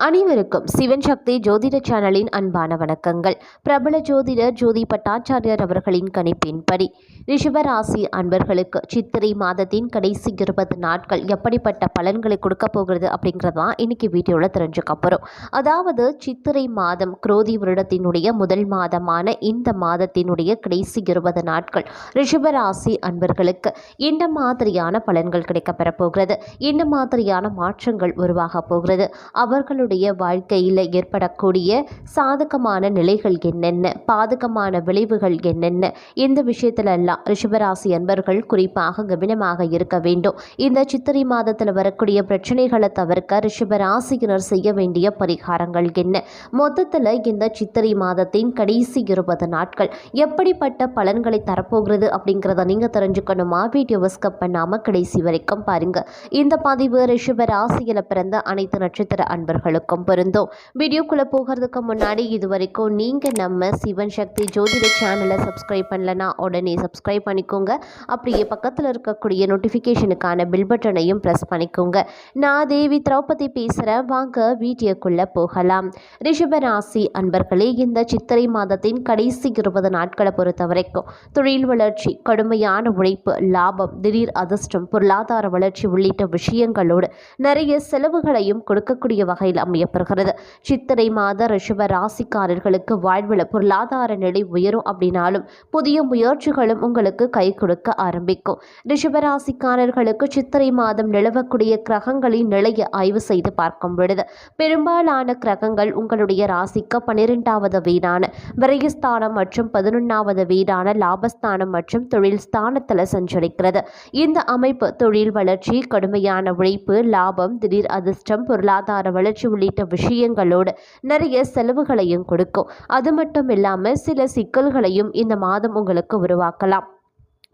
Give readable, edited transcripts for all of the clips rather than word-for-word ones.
அனைவருக்கும் சிவன் சக்தி ஜோதிட சேனலின் அன்பான வணக்கங்கள். பிரபல ஜோதிடர் ஜோதி பட்டாச்சாரியார் அவர்களின் கணிப்பின்படி ரிஷபராசி அன்பர்களுக்கு சித்திரை மாதத்தின் கடைசி 20 நாட்கள் எப்படிப்பட்ட பலன்களை கொடுக்க போகிறது அப்படிங்கிறதான் இன்னைக்கு வீடியோவில் தெரிஞ்சுக்க போகிறோம். அதாவது சித்திரை மாதம் குரோதி வருடத்தினுடைய முதல் மாதமான இந்த மாதத்தினுடைய கடைசி 20 நாட்கள் ரிஷபராசி அன்பர்களுக்கு இந்த மாதிரியான பலன்கள் கிடைக்கப்பெற போகிறது. இந்த மாதிரியான மாற்றங்கள் உருவாக போகிறது. அவர்களுடைய வாழ்க்கையில் ஏற்படக்கூடிய சாதகமான நிலைகள் என்னென்ன, பாதகமான விளைவுகள் என்னென்ன, இந்த விஷயத்துல எல்லாம் ரிஷபராசி அன்பர்கள் குறிப்பாக கவனமாக இருக்க வேண்டும். இந்த சித்திரை மாதத்தில் வரக்கூடிய பிரச்சனைகளை தவிர்க்க ரிஷபராசியினர் செய்ய வேண்டிய பரிகாரங்கள் என்ன, மொத்தத்தில் இந்த சித்திரை மாதத்தின் கடைசி 20 நாட்கள் எப்படிப்பட்ட பலன்களை தரப்போகிறது அப்படிங்கிறத நீங்க தெரிஞ்சுக்கணுமா? வீடியோவை ஸ்கிப் பண்ணாம கடைசி வரைக்கும் பாருங்க. இந்த பதிவு ரிஷபராசியில் பிறந்த அனைத்து நட்சத்திர அன்பர்களுக்கும் பொருந்தும். வீடியோக்குள்ள போகிறதுக்கு முன்னாடி இதுவரைக்கும் நீங்க நம்ம சிவன் சக்தி ஜோதிட சேனலை சப்ஸ்கிரைப் பண்ணலனா உடனே சப்ஸ்கிரைப் பண்ணிக்கோங்க. அப்படியே பக்கத்தில் இருக்கக்கூடிய நோட்டிஃபிகேஷனுக்கான பில் பட்டனையும் ப்ரெஸ் பண்ணிக்கோங்க. நான் தேவி திரௌபதி பேசுகிறேன். வாங்க வீடியோக்குள்ள போகலாம். ரிஷபராசி அன்பர்களே, இந்த சித்திரை மாதத்தின் கடைசி 20 நாட்களை பொறுத்த வரைக்கும் தொழில் வளர்ச்சி, கடுமையான உழைப்பு, லாபம், திடீர் அதிர்ஷ்டம், பொருளாதார வளர்ச்சி உள்ளிட்ட விஷயங்களோடு நிறைய செலவுகளையும் கொடுக்கக்கூடிய வகையில் அமையப்படுகிறது. சித்திரை மாத ரிஷப ராசிக்காரர்களுக்கு வாழ்வில் பொருளாதார நிலை உயரும் அப்படின்னாலும் புதிய முயற்சிகளும் உங்களுக்கு கை கொடுக்க ஆரம்பிக்கும். ரிஷபராசிக்காரர்களுக்கு சித்திரை மாதம் நிலவக்கூடிய கிரகங்களின் நிலையை ஆய்வு செய்து பார்க்கும் பொழுது பெரும்பாலான கிரகங்கள் உங்களுடைய ராசிக்கு 12வது வீடான விரயஸ்தானம் மற்றும் 11வது வீடான லாபஸ்தானம் மற்றும் தொழில் ஸ்தானத்தில் சஞ்சரிக்கிறது. இந்த அமைப்பு தொழில் வளர்ச்சி, கடுமையான உழைப்பு, லாபம், திடீர் அதிர்ஷ்டம், பொருளாதார வளர்ச்சி உள்ளிட்ட விஷயங்களோடு நிறைய செலவுகளையும் கொடுக்கும். அது மட்டும் இல்லாமல் சில சிக்கல்களையும் இந்த மாதம் உங்களுக்கு உருவாக்கலாம்.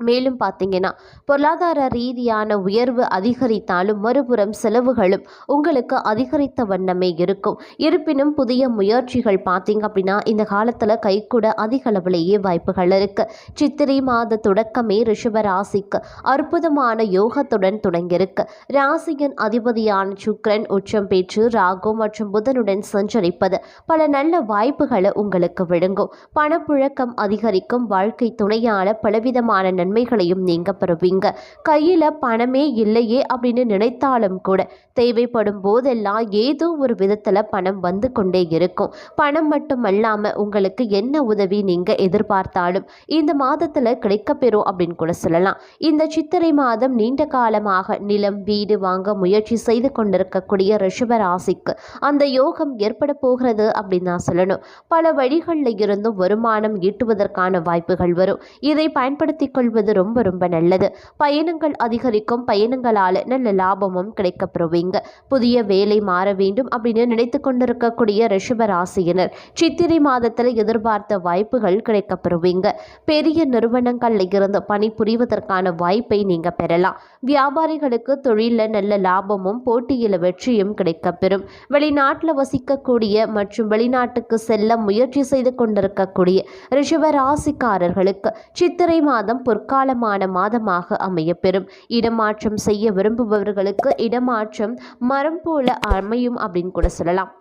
மேலும் பார்த்தீங்கன்னா பொருளாதார ரீதியான உயர்வு அதிகரித்தாலும் மறுபுறம் செலவுகளும் உங்களுக்கு அதிகரித்த வண்ணமே இருக்கும். இருப்பினும் புதிய முயற்சிகள் பார்த்தீங்க அப்படின்னா இந்த காலத்தில் கைக்கூட அதிக அளவிலேயே வாய்ப்புகள் இருக்கு. சித்திரை மாத தொடக்கமே ரிஷப ராசிக்கு அற்புதமான யோகத்துடன் தொடங்கியிருக்கு. ராசியின் அதிபதியான சுக்கிரன் உச்சம் பெற்று ராகு மற்றும் புதனுடன் சஞ்சரிப்பது பல நல்ல வாய்ப்புகளை உங்களுக்கு வழங்கும். பணப்புழக்கம் அதிகரிக்கும். வாழ்க்கை துணையான பலவிதமான நன்மைகளையும் நீங்க பெறுவீங்க. கையில பணமே இல்லையே அப்படின்னு நினைத்தாலும் கூட தேவைப்படும் போதெல்லாம் ஏதோ ஒரு விதத்துல பணம் வந்து கொண்டே இருக்கும். பணம் மட்டுமல்லாம உங்களுக்கு என்ன உதவி நீங்க எதிர்பார்த்தாலும் இந்த மாதத்துல கிடைக்கப்பெறும் அப்படின்னு கூட சொல்லலாம். இந்த சித்திரை மாதம் நீண்ட காலமாக நிலம், வீடு வாங்க முயற்சி செய்து கொண்டிருக்கக்கூடிய ரிஷப ராசிக்கு அந்த யோகம் ஏற்பட போகிறது அப்படின்னு நான் சொல்லணும். பல வழிகளில் இருந்தும் வருமானம் ஈட்டுவதற்கான வாய்ப்புகள் வரும். இதை பயன்படுத்திக் கொள்வது ரொம்ப ரொம்ப நல்லது. பயணங்கள் அதிகரிக்கும். பயணங்களால நல்ல லாபமும் கிடைக்கப்பெறுவீங்க. புதிய வேலை மாற வேண்டும் அப்படின்னு நினைத்து கொண்டிருக்கக்கூடிய ரிஷப ராசியினர் சித்திரை மாதத்தில் எதிர்பார்த்த வாய்ப்புகள் கிடைக்கப்பெறுவீங்க. பெரிய நிறுவனங்கள்ல இருந்து பணி புரிவதற்கான வாய்ப்பை நீங்க பெறலாம். வியாபாரிகளுக்கு தொழில நல்ல லாபமும் போட்டியில வெற்றியும் கிடைக்கப்பெறும். வெளிநாட்டில் வசிக்கக்கூடிய மற்றும் வெளிநாட்டுக்கு செல்ல முயற்சி செய்து கொண்டிருக்கக்கூடிய ரிஷப ராசிக்காரர்களுக்கு சித்திரை மாதம் பொற்காலமான மாதமாக அமையப்பெறும். இடமாற்றம் செய்ய விரும்புபவர்களுக்கு இடமாற்றம் மரம் போல அமையும் அப்படின்னு கூட சொல்லலாம்.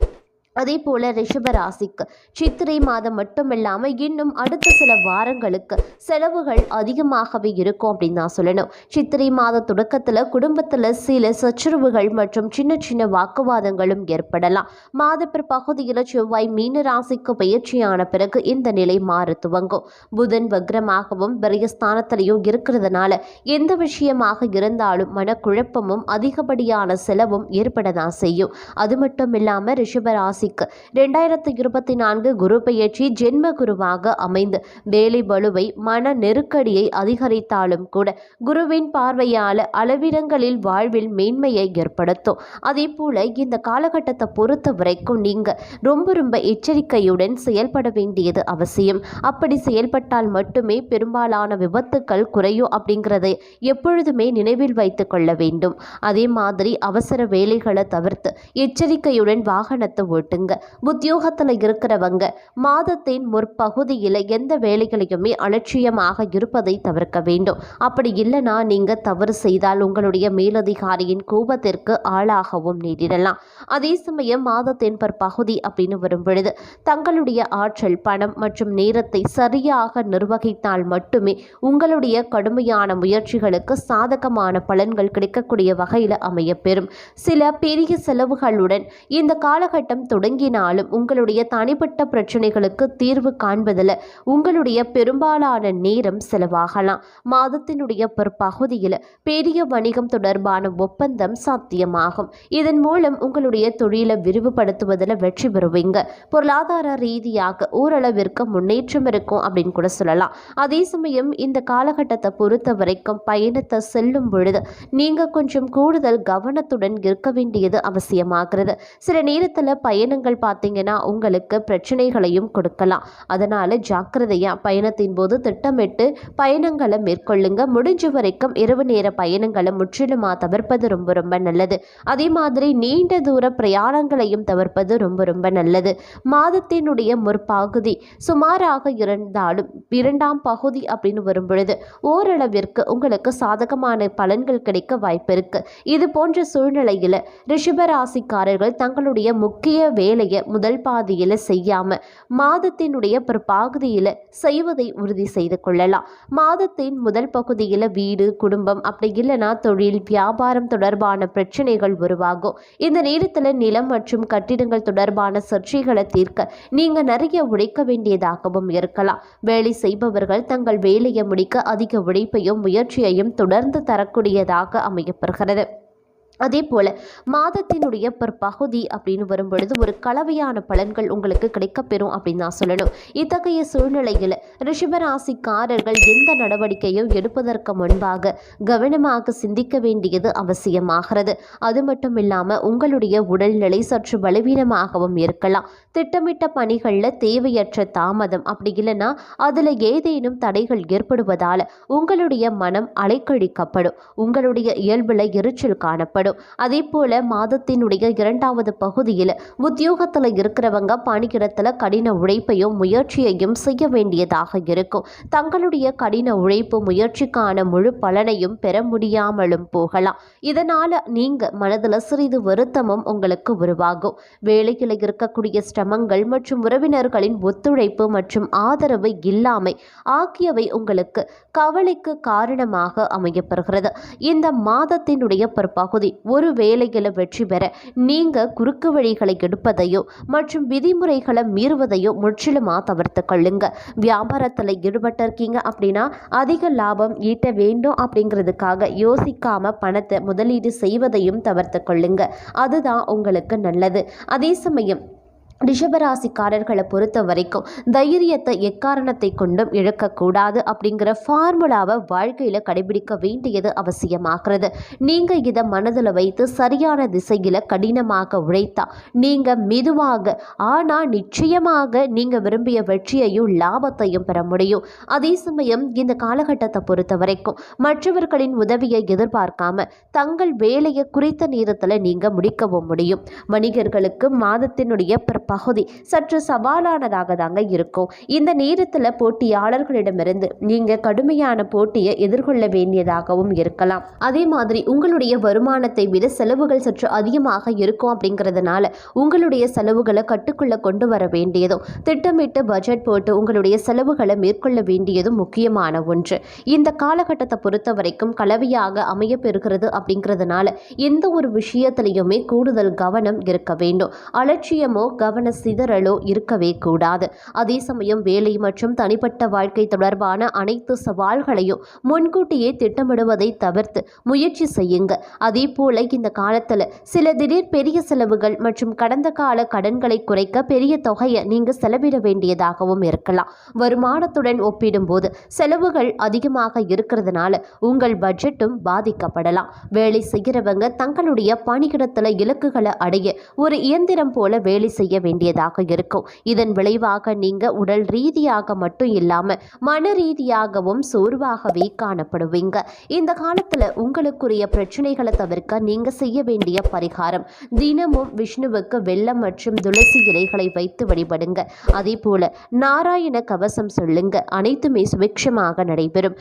அதே போல ரிஷப ராசிக்கு சித்திரை மாதம் மட்டுமில்லாமல் இன்னும் அடுத்த சில வாரங்களுக்கு செலவுகள் அதிகமாகவே இருக்கும் அப்படின்னு நான் சொல்லணும். சித்திரை மாத தொடக்கத்தில் குடும்பத்தில் சில சச்சரவுகள் மற்றும் சின்ன சின்ன வாக்குவாதங்களும் ஏற்படலாம். மாதப்பிற பகுதியில் செவ்வாய் மீன ராசிக்கு பயிற்சியான பிறகு இந்த நிலை மாற துவங்கும். புதன் வக்ரமாகவும் விரயஸ்தானத்திலையும் இருக்கிறதுனால எந்த விஷயமாக இருந்தாலும் மனக்குழப்பமும் அதிகப்படியான செலவும் ஏற்படதான் செய்யும். அது மட்டும் இல்லாமல் ரிஷப ராசி 2024 குரு பெயர்ச்சி ஜென்ம குருவாக அமைந்து வேலை பளுவை, மன நெருக்கடியை அதிகரித்தாலும் கூட குருவின் பார்வையால் அளவிடங்களில் வாழ்வில் மேன்மையை ஏற்படுத்தும். அதே போல இந்த காலகட்டத்தை பொறுத்த வரைக்கும் நீங்க ரொம்ப எச்சரிக்கையுடன் செயல்பட வேண்டியது அவசியம். அப்படி செயல்பட்டால் மட்டுமே பெரும்பாலான விபத்துக்கள் குறையும் அப்படிங்கிறதை எப்பொழுதுமே நினைவில் வைத்துக் கொள்ள வேண்டும். அதே மாதிரி அவசர வேலைகளை தவிர்த்து எச்சரிக்கையுடன் வாகனத்தை ஓட்டு ஓட்டுங்க. உத்தியோகத்தில் இருக்கிறவங்க மாதத்தின் முற்பகுதியில் எந்த வேலைகளையுமே அலட்சியமாக இருப்பதை தவிர்க்க வேண்டும். அப்படி இல்லைனா நீங்கள் தவறு செய்தால் உங்களுடைய மேலதிகாரியின் கோபத்திற்கு ஆளாகவும் நேரிடலாம். அதே சமயம் மாதத்தின் பகுதி அப்படின்னு வரும் பொழுது தங்களுடைய ஆற்றல், பணம் மற்றும் நேரத்தை சரியாக நிர்வகித்தால் மட்டுமே உங்களுடைய கடுமையான முயற்சிகளுக்கு சாதகமான பலன்கள் கிடைக்கக்கூடிய வகையில் அமையப்பெறும். சில பெரிய செலவுகளுடன் இந்த காலகட்டம் தொடங்கினாலும் உங்களுடைய தனிப்பட்ட பிரச்சனைகளுக்கு தீர்வு காண்பதில் உங்களுடைய பெரும்பாலான நேரம் செலவாகலாம். மாதத்தினுடைய பகுதியில் பெரிய வணிகம் தொடர்பான ஒப்பந்தம் சாத்தியமாகும். இதன் மூலம் உங்களுடைய தொழிலை விரிவுபடுத்துவதில் வெற்றி பெறுவீங்க. பொருளாதார ரீதியாக ஓரளவிற்கு முன்னேற்றம் இருக்கும் அப்படின்னு கூட சொல்லலாம். அதே சமயம் இந்த காலகட்டத்தை பொறுத்த வரைக்கும் பயணத்தை செல்லும் பொழுது நீங்க கொஞ்சம் கூடுதல் கவனத்துடன் இருக்க வேண்டியது அவசியமாகிறது. சில நேரத்தில் பயணங்கள் பார்த்தீங்கன்னா உங்களுக்கு பிரச்சனைகளையும் கொடுக்கலாம். அதனால ஜாக்கிரதையா பயணத்தின் போது திட்டமிட்டு பயணங்களை மேற்கொள்ளுங்க. முடிஞ்ச வரைக்கும் இரவு நேர பயணங்களை முற்றிலுமா தவிர்ப்பது ரொம்ப ரொம்ப நல்லது. அதே மாதிரி நீண்ட தூர பிரயாணங்களையும் தவிர்ப்பது ரொம்ப ரொம்ப நல்லது. மாதத்தினுடைய முற்பகுதி சுமாராக இருந்தாலும் இரண்டாம் பகுதி அப்படின்னு வரும் பொழுது ஓரளவிற்கு உங்களுக்கு சாதகமான பலன்கள் கிடைக்க வாய்ப்பு இருக்கு. இது போன்ற சூழ்நிலையில் ரிஷபராசிக்காரர்கள் தங்களுடைய முக்கிய வேலையை முதல் பாதியில் செய்யாம மாதத்தினுடைய பிற்பகுதியில் செய்வதை உறுதி செய்து கொள்ளலாம். மாதத்தின் முதல் பகுதியில் வீடு, குடும்பம், அப்படி இல்லைனா தொழில், வியாபாரம் தொடர்பான பிரச்சனைகள் உருவாகும். இந்த நேரத்தில் நிலம் மற்றும் கட்டிடங்கள் தொடர்பான சர்ச்சைகளை தீர்க்க நீங்க நிறைய உழைக்க வேண்டியதாகவும் இருக்கலாம். வேலை செய்பவர்கள் தங்கள் வேலையை முடிக்க அதிக உழைப்பையும் முயற்சியையும் தொடர்ந்து தரக்கூடியதாக அமையப்படுகிறது. அதே போல் மாதத்தினுடைய பகுதி அப்படின்னு வரும்பொழுது ஒரு கலவையான பலன்கள் உங்களுக்கு கிடைக்கப்பெறும் அப்படின்னு நான் சொல்லணும். இத்தகைய சூழ்நிலையில் ரிஷபராசிக்காரர்கள் எந்த நடவடிக்கையும் எடுப்பதற்கு முன்பாக கவனமாக சிந்திக்க வேண்டியது அவசியமாகிறது. அது மட்டும் இல்லாமல் உங்களுடைய உடல்நிலை சற்று பலவீனமாகவும் இருக்கலாம். திட்டமிட்ட பணிகளில் தேவையற்ற தாமதம், அப்படி இல்லைன்னா அதில் ஏதேனும் தடைகள் ஏற்படுவதால் உங்களுடைய மனம் அலைக்கழிக்கப்படும். உங்களுடைய இயல்பில் எரிச்சல் காணப்படும். அதே போல மாதத்தினுடைய இரண்டாவது பகுதியில் உத்தியோகத்தில் இருக்கிறவங்க பணியிடத்தில் கடின உழைப்பையும் முயற்சியையும் செய்ய வேண்டியதாக இருக்கும். தங்களுடைய கடின உழைப்பு முயற்சிக்கான முழு பலனையும் பெற முடியாமலும் போகலாம். இதனால நீங்க மனதில் சிறிது வருத்தமும் உங்களுக்கு உருவாகும். வேலையில் இருக்கக்கூடிய சிரமங்கள் மற்றும் உறவினர்களின் ஒத்துழைப்பு மற்றும் ஆதரவு இல்லாமை ஆகியவை உங்களுக்கு கவலைக்கு காரணமாக அமையப்படுகிறது. இந்த மாதத்தினுடைய பகுதி ஒரு வேலைகளை வெற்றி பெற நீங்க குறுக்கு வழிகளை எடுப்பதையோ மற்றும் விதிமுறைகளை மீறுவதையோ முற்றிலுமா தவிர்த்து கொள்ளுங்க. வியாபாரத்தில் ஈடுபட்டிருக்கீங்க அப்படின்னா அதிக லாபம் ஈட்ட வேண்டும் அப்படிங்கிறதுக்காக யோசிக்காம பணத்தை முதலீடு செய்வதையும் தவிர்த்து கொள்ளுங்க. அதுதான் உங்களுக்கு நல்லது. அதே சமயம் ரிஷபராசிக்காரர்களை பொறுத்த வரைக்கும் தைரியத்தை எக்காரணத்தை கொண்டும் இழக்கக்கூடாது அப்படிங்கிற ஃபார்முலாவை வாழ்க்கையில் கடைபிடிக்க வேண்டியது அவசியமாகிறது. நீங்கள் இதை மனதில் வைத்து சரியான திசையில் கடினமாக உழைத்தா நீங்கள் மெதுவாக ஆனால் நிச்சயமாக நீங்கள் விரும்பிய வெற்றியையும் லாபத்தையும் பெற முடியும். அதே சமயம் இந்த காலகட்டத்தை பொறுத்த வரைக்கும் மற்றவர்களின் உதவியை எதிர்பார்க்காம தங்கள் வேலையை குறித்த நேரத்தில் நீங்கள் முடிக்கவும் முடியும். வணிகர்களுக்கு மாதத்தினுடைய பகுதி சற்று சவாலானதாக தாங்க இருக்கும். இந்த நேரத்தில் போட்டியாளர்களிடமிருந்து நீங்க கடுமையான போட்டியை எதிர்கொள்ள வேண்டியதாகவும் இருக்கலாம். அதே மாதிரி உங்களுடைய வருமானத்தை விட செலவுகள் சற்று அதிகமாக இருக்கும். அப்படிங்கிறதுனால உங்களுடைய செலவுகளை கட்டுக்குள்ள கொண்டு வர வேண்டியதும் திட்டமிட்டு பட்ஜெட் போட்டு உங்களுடைய செலவுகளை மேற்கொள்ள வேண்டியதும் முக்கியமான ஒன்று. இந்த காலகட்டத்தை பொறுத்த வரைக்கும் கலவையாக அமைய பெறுகிறது. அப்படிங்கிறதுனால எந்த ஒரு விஷயத்திலையுமே கூடுதல் கவனம் இருக்க வேண்டும். அலட்சியமோ கவன சிதறலோ இருக்கவே கூடாது. அதே சமயம் வேலை மற்றும் தனிப்பட்ட வாழ்க்கை தொடர்பான அனைத்து சவால்களையும் முன்கூட்டியே திட்டமிடுவதை தவிர்த்து முயற்சி செய்யுங்க. அதே போல இந்த காலத்தில் சில திடீர் பெரிய செலவுகள் மற்றும் கடந்த கால கடன்களை குறைக்க பெரிய தொகையை நீங்க செலவிட வேண்டியதாகவும் இருக்கலாம். வருமானத்துடன் ஒப்பிடும்போது செலவுகள் அதிகமாக இருக்கிறதுனால உங்கள் பட்ஜெட்டும் பாதிக்கப்படலாம். வேலை செய்கிறவங்க தங்களுடைய பணியிடத்தில் இலக்குகளை அடைய ஒரு இயந்திரம் போல வேலை செய்ய வேண்டியதாக இருக்கும். இதன் விளைவாக நீங்க உடல் ரீதியாக மட்டும் இல்லாம மன ரீதியாகவும் சோர்வாகவே காணப்படுவீங்க. இந்த காலத்துல உங்களுக்குரிய பிரச்சனைகளை தவிர்க்க நீங்க செய்ய வேண்டிய பரிகாரம், தினமும் விஷ்ணுவுக்கு வெல்லம் மற்றும் துளசி இலைகளை வைத்து வழிபடுங்க. அதே போல நாராயண கவசம் சொல்லுங்க. அனைத்துமே சுபிக்ஷமாக நடைபெறும்.